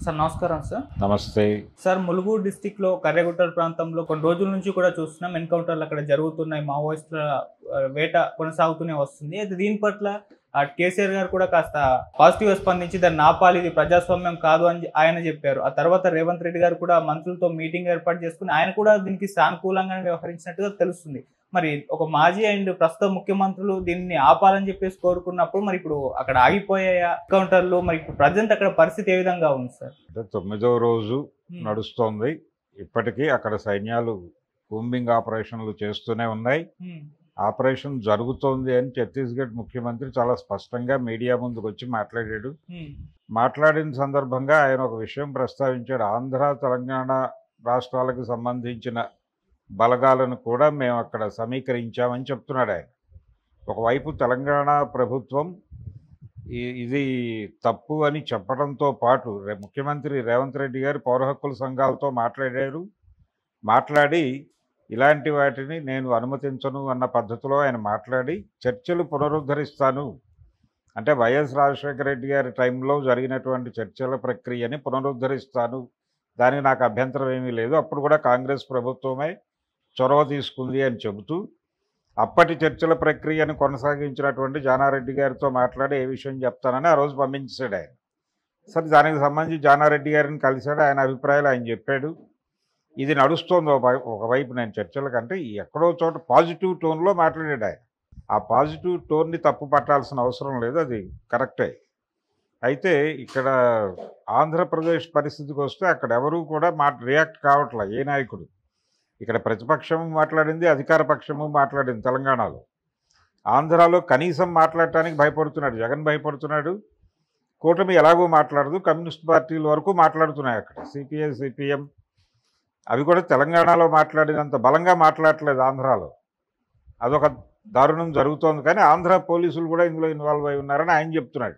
Sir నమస్కారం sir. నమస్తే. Sir Mulugu డిస్ట్రిక్ట్‌లో కర్రెగుట్టల ప్రాంతంలో కొన్ని రోజుల నుంచి కూడా చూస్తున్నాం ఎన్‌కౌంటర్‌లు అక్కడ జరుగుతున్నాయి. మావోయిస్టుల వేట కొనసాగుతూనే వస్తుంది. అయితే దీని పట్ల కేసీఆర్ గారు కూడా కాస్త పాజిటివ్‌గా స్పందించి దాన్ని ఆపాలి, ఇది ప్రజాస్వామ్యం కాదు అని ఆయన చెప్పారు. ఆ తర్వాత రేవంత్ రెడ్డి గారు కూడా మంత్రులతో మీటింగ్ ఏర్పాటు చేసుకొని ఆయన కూడా దీనికి సానుకూలంగానే వ్యవహరించినట్టుగా తెలుస్తుంది. మరి ఒక మాజీ అండ్ ప్రస్తుత ముఖ్యమంత్రులు దీన్ని ఆపాలని చెప్పేసి కోరుకున్నప్పుడు మరి ఇప్పుడు అక్కడ ఆగిపోయాయా ఎన్‌కౌంటర్‌లు? మరి ఇప్పుడు ప్రెజెంట్ అక్కడ పరిస్థితి ఏ విధంగా ఉంది సార్? అంటే 9వ రోజు నడుస్తోంది. ఇప్పటికీ అక్కడ సైన్యాలు కూంబింగ్ ఆపరేషన్లు చేస్తూనే ఉన్నాయి. ఆపరేషన్ జరుగుతోంది అని ఛత్తీస్గఢ్ ముఖ్యమంత్రి చాలా స్పష్టంగా మీడియా ముందుకు వచ్చి మాట్లాడాడు. మాట్లాడిన సందర్భంగా ఆయన ఒక విషయం ప్రస్తావించాడు. ఆంధ్ర, తెలంగాణ రాష్ట్రాలకు సంబంధించిన బలగాలను కూడా మేము అక్కడ సమీకరించామని చెప్తున్నాడు ఆయన. ఒకవైపు తెలంగాణ ప్రభుత్వం ఇది తప్పు అని చెప్పడంతో పాటు ముఖ్యమంత్రి రేవంత్ రెడ్డి గారు పౌర హక్కుల సంఘాలతో మాట్లాడారు. మాట్లాడి ఇలాంటి వాటిని నేను అనుమతించను అన్న పద్ధతిలో ఆయన మాట్లాడి చర్చలు పునరుద్ధరిస్తాను, అంటే వైఎస్ రాజశేఖర రెడ్డి గారి టైంలో జరిగినటువంటి చర్చల ప్రక్రియని పునరుద్ధరిస్తాను, దానికి నాకు అభ్యంతరం ఏమీ లేదు, అప్పుడు కూడా కాంగ్రెస్ ప్రభుత్వమే చొరవ తీసుకుంది అని చెబుతూ అప్పటి చర్చల ప్రక్రియను కొనసాగించినటువంటి జానారెడ్డి గారితో మాట్లాడి ఏ విషయం చెప్తానని ఆ రోజు పంపించాడు ఆయన. సరే, దానికి సంబంధించి జానారెడ్డి గారిని కలిశాడు. ఆయన అభిప్రాయాలు ఆయన చెప్పాడు. ఇది నడుస్తోంది ఒకవైపు. నేను చర్చల కంటే ఎక్కడో చోట పాజిటివ్ టోన్లో మాట్లాడాడు ఆయన. ఆ పాజిటివ్ టోన్ని తప్పు పట్టాల్సిన అవసరం లేదు, అది కరెక్టే. అయితే ఇక్కడ ఆంధ్రప్రదేశ్ పరిస్థితికి వస్తే అక్కడ ఎవరూ కూడా రియాక్ట్ కావట్లే ఏ నాయకుడు. ఇక్కడ ప్రతిపక్షము మాట్లాడింది, అధికార పక్షము మాట్లాడింది తెలంగాణలో. ఆంధ్రాలో కనీసం మాట్లాడటానికి భయపడుతున్నాడు, జగన్ భయపడుతున్నాడు. కూటమి ఎలాగో మాట్లాడదు, కమ్యూనిస్ట్ పార్టీల వరకు మాట్లాడుతున్నాయి అక్కడ. సిపిఐ, సిపిఎం అవి కూడా తెలంగాణలో మాట్లాడినంత బలంగా మాట్లాడట్లేదు ఆంధ్రాలో. అదొక దారుణం జరుగుతోంది. కానీ ఆంధ్ర పోలీసులు కూడా ఇందులో ఇన్వాల్వ్ అయి ఉన్నారని ఆయన చెప్తున్నాడు.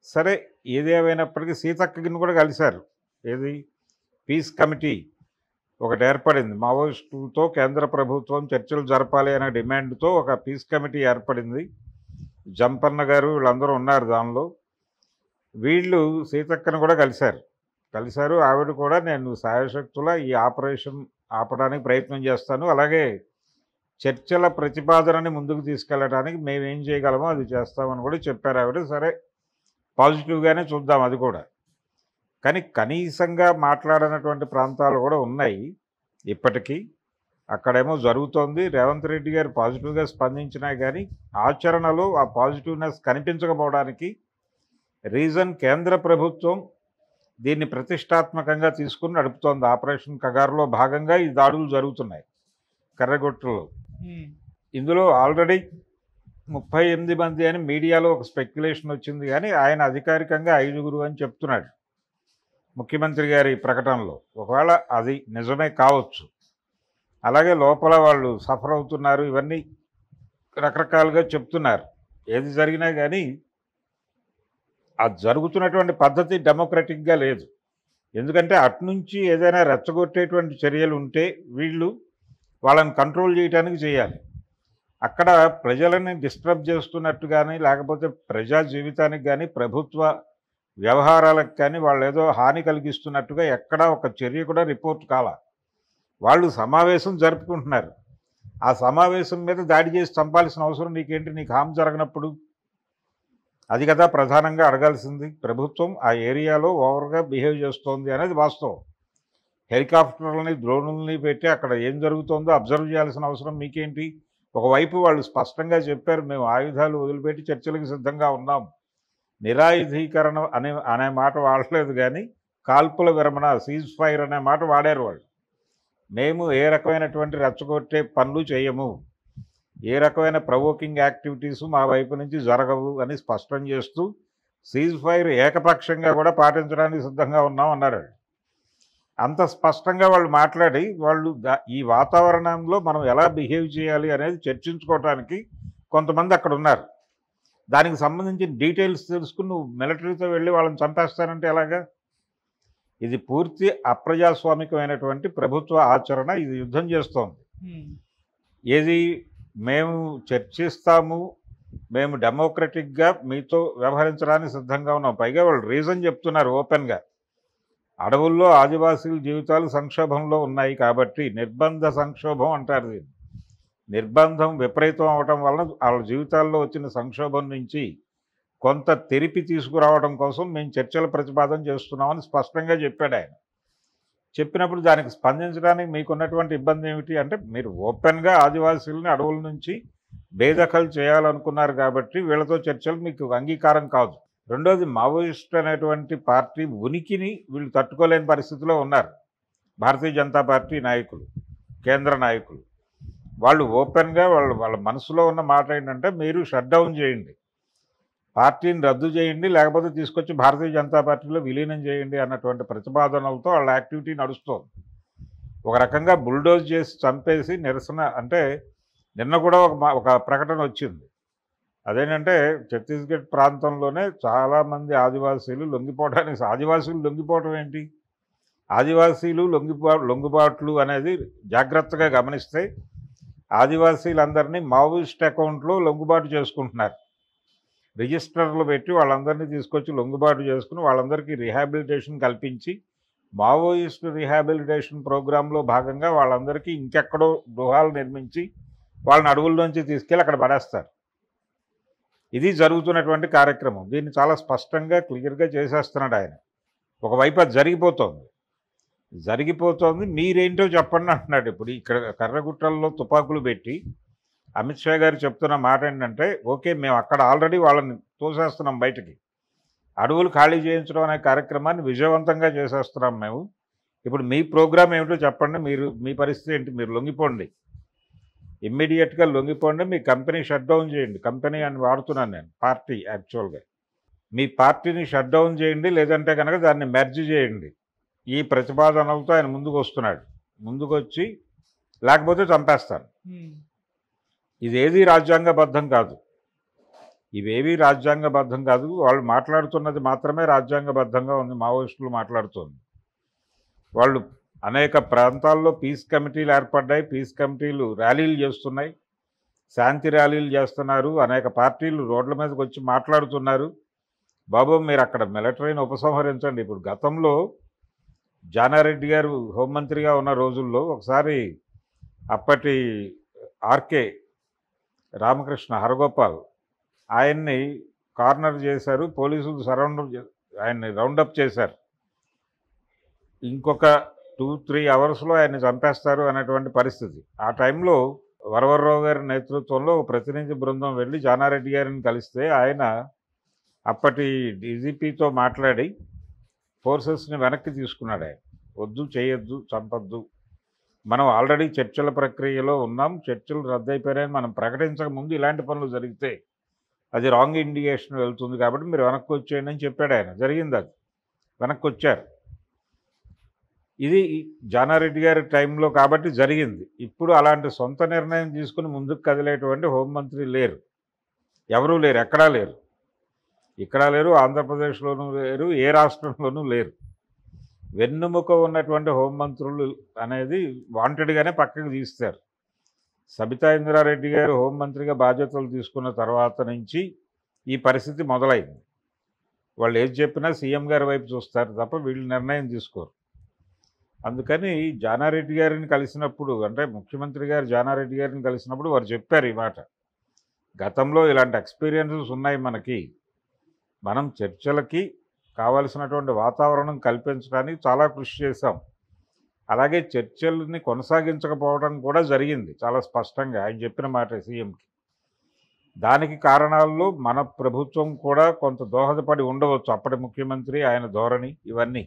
సరే, ఏదేమైనప్పటికీ సీతక్కని కూడా కలిశారు. ఏది పీస్ కమిటీ ఒకటి ఏర్పడింది. మావోయిస్టులతో కేంద్ర ప్రభుత్వం చర్చలు జరపాలి అనే డిమాండ్తో ఒక పీస్ కమిటీ ఏర్పడింది. జంపన్న గారు వీళ్ళందరూ ఉన్నారు దానిలో. వీళ్ళు సీతక్కను కూడా కలిశారు. ఆవిడ కూడా నేను సాయశక్తుల ఈ ఆపరేషన్ ఆపడానికి ప్రయత్నం చేస్తాను, అలాగే చర్చల ప్రతిపాదనని ముందుకు తీసుకెళ్ళడానికి మేమేం చేయగలమో అది చేస్తామని కూడా చెప్పారు ఆవిడ. సరే, పాజిటివ్గానే చూద్దాం అది కూడా. కానీ కనీసంగా మాట్లాడనటువంటి ప్రాంతాలు కూడా ఉన్నాయి ఇప్పటికీ. అక్కడేమో జరుగుతోంది. రేవంత్ రెడ్డి గారు పాజిటివ్గా స్పందించినా కానీ ఆచరణలో ఆ పాజిటివ్నెస్ కనిపించకపోవడానికి రీజన్ కేంద్ర ప్రభుత్వం దీన్ని ప్రతిష్టాత్మకంగా తీసుకుని నడుపుతోంది. ఆపరేషన్ కగారులో భాగంగా ఈ దాడులు జరుగుతున్నాయి కర్రెగుట్టలో. ఇందులో ఆల్రెడీ 38 మంది అని మీడియాలో ఒక స్పెక్యులేషన్ వచ్చింది, కానీ ఆయన అధికారికంగా 5 అని చెప్తున్నాడు ముఖ్యమంత్రి గారి ప్రకటనలో. ఒకవేళ అది నిజమే కావచ్చు. అలాగే లోపల వాళ్ళు సఫర్ అవుతున్నారు, ఇవన్నీ రకరకాలుగా చెప్తున్నారు. ఏది జరిగినా కానీ ఆ జరుగుతున్నటువంటి పద్ధతి డెమోక్రటిక్గా లేదు. ఎందుకంటే అటునుంచి ఏదైనా రెచ్చగొట్టేటువంటి చర్యలు ఉంటే వీళ్ళు వాళ్ళని కంట్రోల్ చేయడానికి చేయాలి. అక్కడ ప్రజలని డిస్టర్బ్ చేస్తున్నట్టు కానీ, లేకపోతే ప్రజా జీవితానికి కానీ, ప్రభుత్వ వ్యవహారాలకు కానీ వాళ్ళు ఏదో హాని కలిగిస్తున్నట్టుగా ఎక్కడా ఒక చర్య కూడా రిపోర్ట్ కాల. వాళ్ళు సమావేశం జరుపుకుంటున్నారు. ఆ సమావేశం మీద దాడి చేసి చంపాల్సిన అవసరం నీకేంటి? నీకు హాని జరగనప్పుడు అది కదా ప్రధానంగా అడగాల్సింది. ప్రభుత్వం ఆ ఏరియాలో ఓవర్గా బిహేవ్ చేస్తోంది అనేది వాస్తవం. హెలికాప్టర్లని, డ్రోన్లని పెట్టి అక్కడ ఏం జరుగుతుందో అబ్జర్వ్ చేయాల్సిన అవసరం మీకేంటి? ఒకవైపు వాళ్ళు స్పష్టంగా చెప్పారు, మేము ఆయుధాలు వదిలిపెట్టి చర్చలకు సిద్ధంగా ఉన్నాం. నిరాయుధీకరణ అనే మాట వాడలేదు, కానీ కాల్పుల విరమణ, సీజ్ ఫైర్ అనే మాట వాడారు వాళ్ళు. మేము ఏ రకమైనటువంటి రెచ్చగొట్టే పనులు చేయము, ఏ రకమైన ప్రవోకింగ్ యాక్టివిటీస్ మా వైపు నుంచి జరగవు అని స్పష్టం చేస్తూ సీజ్ ఫైర్ ఏకపక్షంగా కూడా పాటించడానికి సిద్ధంగా ఉన్నాం అన్నారు. అంత స్పష్టంగా వాళ్ళు మాట్లాడి వాళ్ళు ఈ వాతావరణంలో మనం ఎలా బిహేవ్ చేయాలి అనేది చర్చించుకోవడానికి కొంతమంది అక్కడ ఉన్నారు. దానికి సంబంధించిన డీటెయిల్స్ తెలుసుకుని నువ్వు మిలిటరీతో వెళ్ళి వాళ్ళని చంపేస్తానంటే ఎలాగా? ఇది పూర్తి అప్రజాస్వామికమైనటువంటి ప్రభుత్వ ఆచరణ. ఇది యుద్ధం చేస్తోంది. ఏది మేము చర్చిస్తాము, మేము డెమోక్రటిక్గా మీతో వ్యవహరించడానికి సిద్ధంగా ఉన్నాం. పైగా వాళ్ళు రీజన్ చెప్తున్నారు ఓపెన్గా. అడవుల్లో ఆదివాసీల జీవితాలు సంక్షోభంలో ఉన్నాయి కాబట్టి నిర్బంధ సంక్షోభం అంటారు దీన్ని. నిర్బంధం విపరీతం అవటం వలన వాళ్ళ జీవితాల్లో వచ్చిన సంక్షోభం నుంచి కొంత తెరిపి తీసుకురావడం కోసం మేము చర్చల ప్రతిపాదన చేస్తున్నామని స్పష్టంగా చెప్పాడు ఆయన. చెప్పినప్పుడు దానికి స్పందించడానికి మీకున్నటువంటి ఇబ్బంది ఏమిటి అంటే, మీరు ఓపెన్గా ఆదివాసీలని అడవుల నుంచి బేదఖలు చేయాలనుకున్నారు కాబట్టి వీళ్ళతో చర్చలు మీకు అంగీకారం కాదు. రెండోది, మావోయిస్ట్ అనేటువంటి పార్టీ ఉనికిని వీళ్ళు తట్టుకోలేని పరిస్థితిలో ఉన్నారు. భారతీయ జనతా పార్టీ నాయకులు, కేంద్ర నాయకులు వాళ్ళు ఓపెన్గా వాళ్ళ మనసులో ఉన్న మాట ఏంటంటే, మీరు షట్ డౌన్ చేయండి, పార్టీని రద్దు చేయండి, లేకపోతే తీసుకొచ్చి భారతీయ జనతా పార్టీలో విలీనం చేయండి అన్నటువంటి ప్రతిపాదనలతో వాళ్ళ యాక్టివిటీ నడుస్తోంది. ఒక రకంగా బుల్డోజ్ చేసి చంపేసి నిరసన అంటే నిన్న కూడా ఒక ప్రకటన వచ్చింది. అదేంటంటే ఛత్తీస్గఢ్ ప్రాంతంలోనే చాలామంది ఆదివాసీలు ఆదివాసీలు లొంగిపోవటం ఏంటి, ఆదివాసీలు లొంగుబాట్లు అనేది జాగ్రత్తగా గమనిస్తే ఆదివాసీలందరినీ మావోయిస్ట్ అకౌంట్లో లొంగుబాటు చేసుకుంటున్నారు. రిజిస్టర్లు పెట్టి వాళ్ళందరినీ తీసుకొచ్చి లొంగుబాటు చేసుకుని వాళ్ళందరికీ రిహాబిలిటేషన్ కల్పించి మావోయిస్ట్ రిహాబిలిటేషన్ ప్రోగ్రాంలో భాగంగా వాళ్ళందరికీ ఇంకెక్కడో గృహాలు నిర్మించి వాళ్ళని అడవుల్లోంచి తీసుకెళ్ళి అక్కడ పడేస్తారు. ఇది జరుగుతున్నటువంటి కార్యక్రమం. దీన్ని చాలా స్పష్టంగా క్లియర్గా చేసేస్తున్నాడు ఆయన. ఒకవైపు అది జరిగిపోతోంది, మీరేంటో చెప్పండి అంటున్నాడు. ఇప్పుడు ఇక్కడ కర్రగుట్టల్లో తుపాకులు పెట్టి అమిత్ షా గారు చెప్తున్న మాట ఏంటంటే, ఓకే మేము అక్కడ ఆల్రెడీ వాళ్ళని తోసేస్తున్నాం బయటికి, అడవులు ఖాళీ చేయించడం అనే కార్యక్రమాన్ని విజయవంతంగా చేసేస్తున్నాం మేము. ఇప్పుడు మీ ప్రోగ్రామ్ ఏమిటో చెప్పండి, మీ పరిస్థితి ఏంటి, మీరు లొంగిపోండి, ఇమ్మీడియట్గా లొంగిపోండి, మీ కంపెనీ షట్ డౌన్ చేయండి. కంపెనీ అని వాడుతున్నాను నేను, పార్టీ యాక్చువల్గా. మీ పార్టీని షట్ డౌన్ చేయండి, లేదంటే కనుక దాన్ని మెర్జ్ చేయండి. ఈ ప్రతిపాదనలతో ఆయన ముందుకు వచ్చి లేకపోతే చంపేస్తాను. ఇదేది రాజ్యాంగబద్ధం కాదు, ఇవేవి రాజ్యాంగబద్ధం కాదు. వాళ్ళు మాట్లాడుతున్నది మాత్రమే రాజ్యాంగబద్ధంగా ఉంది. మావోయిస్టులు మాట్లాడుతుంది. వాళ్ళు అనేక ప్రాంతాల్లో పీస్ కమిటీలు ఏర్పడ్డాయి, పీస్ కమిటీలు ర్యాలీలు చేస్తున్నాయి, శాంతి ర్యాలీలు చేస్తున్నారు, అనేక పార్టీలు రోడ్ల మీదకి వచ్చి మాట్లాడుతున్నారు. బాబు మీరు అక్కడ మిలిటరీని ఉపసంహరించండి. ఇప్పుడు గతంలో జానారెడ్డి గారు హోంమంత్రిగా ఉన్న రోజుల్లో ఒకసారి అప్పటి ఆర్కే రామకృష్ణ హరగోపాల్ ఆయన్ని కార్నర్ చేశారు, పోలీసులు ఆయన్ని రౌండప్ చేశారు. ఇంకొక 2-3 అవర్స్లో ఆయన్ని చంపేస్తారు అనేటువంటి పరిస్థితి. ఆ టైంలో వరవర్రావు గారి నేతృత్వంలో ఒక ప్రతినిధి బృందం వెళ్ళి జానారెడ్డి గారిని కలిస్తే ఆయన అప్పటి డీజీపీతో మాట్లాడి ఫోర్సెస్ని వెనక్కి తీసుకున్నాడు. ఆయన వద్దు, చేయొద్దు, చంపొద్దు, మనం ఆల్రెడీ చర్చల ప్రక్రియలో ఉన్నాం, చర్చలు రద్దయిపోయాయని మనం ప్రకటించక ముందు ఇలాంటి పనులు జరిగితే అది రాంగ్ ఇండికేషన్ వెళ్తుంది, కాబట్టి మీరు వెనక్కి వచ్చేయండి అని చెప్పాడు ఆయన. జరిగింది, అది వెనక్కి వచ్చారు. ఇది జానారెడ్డి గారి టైంలో కాబట్టి జరిగింది. ఇప్పుడు అలాంటి సొంత నిర్ణయం తీసుకుని ముందుకు కదిలేటువంటి హోంమంత్రి లేరు, ఎవరూ లేరు, ఎక్కడా లేరు, ఆంధ్రప్రదేశ్లోనూ లేరు, ఏ రాష్ట్రంలోనూ లేరు. వెన్నుముక ఉన్నటువంటి హోంమంత్రులు అనేది వాంటెడ్గానే పక్కకు తీస్తారు. సబితా ఇంద్రారెడ్డి గారు హోంమంత్రిగా బాధ్యతలు తీసుకున్న తర్వాత నుంచి ఈ పరిస్థితి మొదలైంది. వాళ్ళు ఏది చెప్పినా సీఎం గారి వైపు చూస్తారు తప్ప వీళ్ళు నిర్ణయం తీసుకోరు. అందుకని జానారెడ్డి గారిని కలిసినప్పుడు, అంటే ముఖ్యమంత్రి గారు జానారెడ్డి గారిని కలిసినప్పుడు వారు చెప్పారు ఈ మాట. గతంలో ఇలాంటి ఎక్స్పీరియన్సెస్ ఉన్నాయి మనకి, మనం చర్చలకి కావలసినటువంటి వాతావరణం కల్పించడానికి చాలా కృషి చేశాం. అలాగే చర్చల్ని కొనసాగించకపోవడం కూడా జరిగింది చాలా స్పష్టంగా. ఆయన చెప్పిన మాట సీఎంకి. దానికి కారణాల్లో మన ప్రభుత్వం కూడా కొంత దోహదపడి ఉండవచ్చు, అప్పటి ముఖ్యమంత్రి, ఆయన ధోరణి, ఇవన్నీ.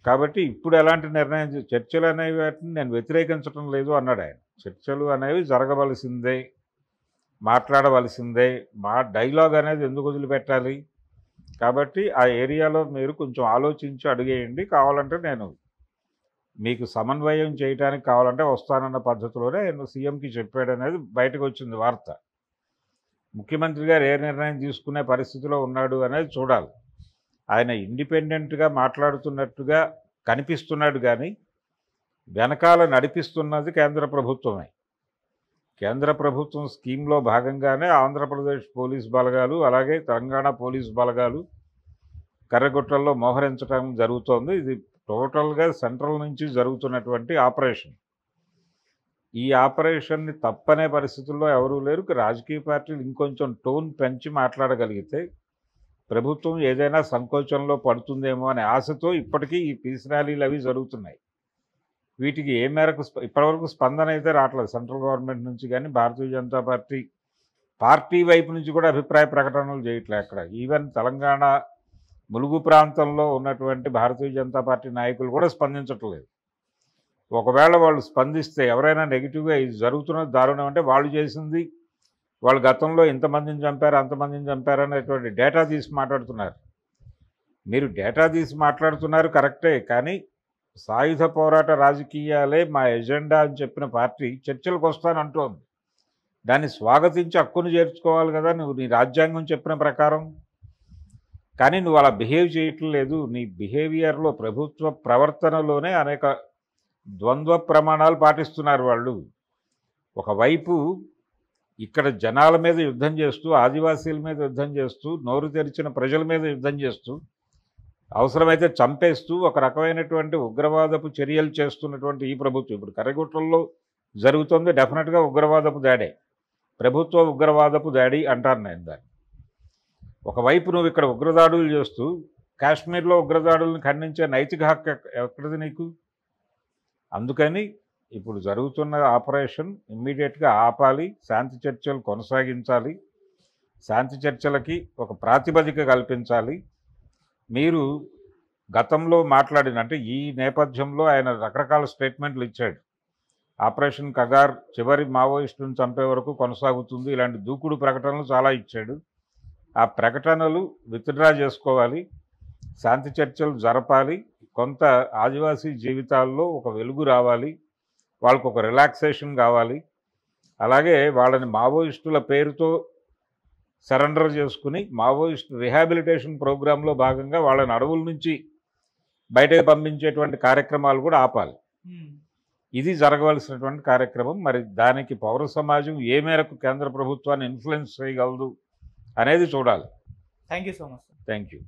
కాబట్టి ఇప్పుడు ఎలాంటి నిర్ణయం, చర్చలు అనేవి వాటిని నేను వ్యతిరేకించడం లేదు అన్నాడు ఆయన. చర్చలు అనేవి జరగవలసిందే, మాట్లాడవలసిందే, మా డైలాగ్ అనేది ఎందుకు వదిలిపెట్టాలి, కాబట్టి ఆ ఏరియాలో మీరు కొంచెం ఆలోచించి అడిగేయండి, కావాలంటే నేను మీకు సమన్వయం చేయడానికి కావాలంటే వస్తానన్న పద్ధతిలోనే ఆయన సీఎంకి చెప్పాడనేది బయటకు వచ్చింది వార్త. ముఖ్యమంత్రి గారు ఏ నిర్ణయం తీసుకునే పరిస్థితిలో ఉన్నాడు అనేది చూడాలి. ఆయన ఇండిపెండెంట్గా మాట్లాడుతున్నట్టుగా కనిపిస్తున్నాడు, కానీ వెనకాల నడిపిస్తున్నది కేంద్ర ప్రభుత్వమే. కేంద్ర ప్రభుత్వం స్కీమ్లో భాగంగానే ఆంధ్రప్రదేశ్ పోలీస్ బలగాలు, అలాగే తెలంగాణ పోలీస్ బలగాలు కర్రగుట్టల్లో మోహరించడం జరుగుతోంది. ఇది టోటల్గా సెంట్రల్ నుంచి జరుగుతున్నటువంటి ఆపరేషన్. ఈ ఆపరేషన్ని తప్పనే పరిస్థితుల్లో ఎవరూ లేరు. రాజకీయ పార్టీలు ఇంకొంచెం టోన్ పెంచి మాట్లాడగలిగితే ప్రభుత్వం ఏదైనా సంకోచంలో పడుతుందేమో అనే ఆశతో ఇప్పటికీ ఈ పీస్ ర్యాలీలు అవి జరుగుతున్నాయి. వీటికి ఏ మేరకు ఇప్పటివరకు స్పందన అయితే రావట్లేదు సెంట్రల్ గవర్నమెంట్ నుంచి కానీ, భారతీయ జనతా పార్టీ వైపు నుంచి కూడా అభిప్రాయ ప్రకటనలు చేయట్లేదు అక్కడ. ఈవెన్ తెలంగాణ ములుగు ప్రాంతంలో ఉన్నటువంటి భారతీయ జనతా పార్టీ నాయకులు కూడా స్పందించట్లేదు. ఒకవేళ వాళ్ళు స్పందిస్తే ఎవరైనా నెగిటివ్గా ఇది జరుగుతున్నది దారుణం అంటే వాళ్ళు చేసింది, వాళ్ళు గతంలో ఇంతమందిని చంపారు అంతమందిని చంపారు అనేటువంటి డేటా తీసి మాట్లాడుతున్నారు. మీరు డేటా తీసి మాట్లాడుతున్నారు కరెక్టే, కానీ సాయుధ పోరాట రాజకీయాలే మా ఎజెండా అని చెప్పిన పార్టీ చర్చలకు వస్తానంటోంది. దాన్ని స్వాగతించి హక్కును చేర్చుకోవాలి కదా నువ్వు, నీ రాజ్యాంగం చెప్పిన ప్రకారం. కానీ నువ్వు అలా బిహేవ్ చేయట్లేదు. నీ బిహేవియర్లో, ప్రభుత్వ ప్రవర్తనలోనే అనేక ద్వంద్వ ప్రమాణాలు పాటిస్తున్నారు వాళ్ళు. ఒకవైపు ఇక్కడ జనాల మీద యుద్ధం చేస్తూ, ఆదివాసీల మీద యుద్ధం చేస్తూ, నోరు తెరిచిన ప్రజల మీద యుద్ధం చేస్తూ, అవసరమైతే చంపేస్తూ ఒక రకమైనటువంటి ఉగ్రవాదపు చర్యలు చేస్తున్నటువంటి ఈ ప్రభుత్వం ఇప్పుడు కర్రగుట్టల్లో జరుగుతుంది. డెఫినెట్గా ఉగ్రవాదపు దాడే, ప్రభుత్వ ఉగ్రవాదపు దాడి అంటాను నేను దాన్ని. ఒకవైపు నువ్వు ఇక్కడ ఉగ్రదాడులు చేస్తూ కాశ్మీర్లో ఉగ్రదాడులను ఖండించే నైతిక హక్కు ఎక్కడిది నీకు? అందుకని ఇప్పుడు జరుగుతున్న ఆపరేషన్ ఇమ్మీడియట్గా ఆపాలి, శాంతి చర్చలు కొనసాగించాలి, శాంతి చర్చలకి ఒక ప్రాతిపదిక కల్పించాలి. మీరు గతంలో మాట్లాడిన అంటే ఈ నేపథ్యంలో ఆయన రకరకాల స్టేట్మెంట్లు ఇచ్చాడు. ఆపరేషన్ కగార్ చివరి మావోయిస్టులను చంపే వరకు కొనసాగుతుంది, ఇలాంటి దూకుడు ప్రకటనలు చాలా ఇచ్చాడు. ఆ ప్రకటనలు విత్డ్రా చేసుకోవాలి, శాంతి చర్చలు జరపాలి, కొంత ఆదివాసీ జీవితాల్లో ఒక వెలుగు రావాలి, వాళ్ళకు ఒక రిలాక్సేషన్ కావాలి. అలాగే వాళ్ళని మావోయిస్టుల పేరుతో సరెండర్ చేసుకుని మావోయిస్ట్ రిహాబిలిటేషన్ ప్రోగ్రాంలో భాగంగా వాళ్ళని అడవుల నుంచి బయటకు పంపించేటువంటి కార్యక్రమాలు కూడా ఆపాలి. ఇది జరగవలసినటువంటి కార్యక్రమం. మరి దానికి పౌర సమాజం ఏ మేరకు కేంద్ర ప్రభుత్వాన్ని ఇన్ఫ్లుయెన్స్ చేయగలదు అనేది చూడాలి. Thank you so much. Thank you.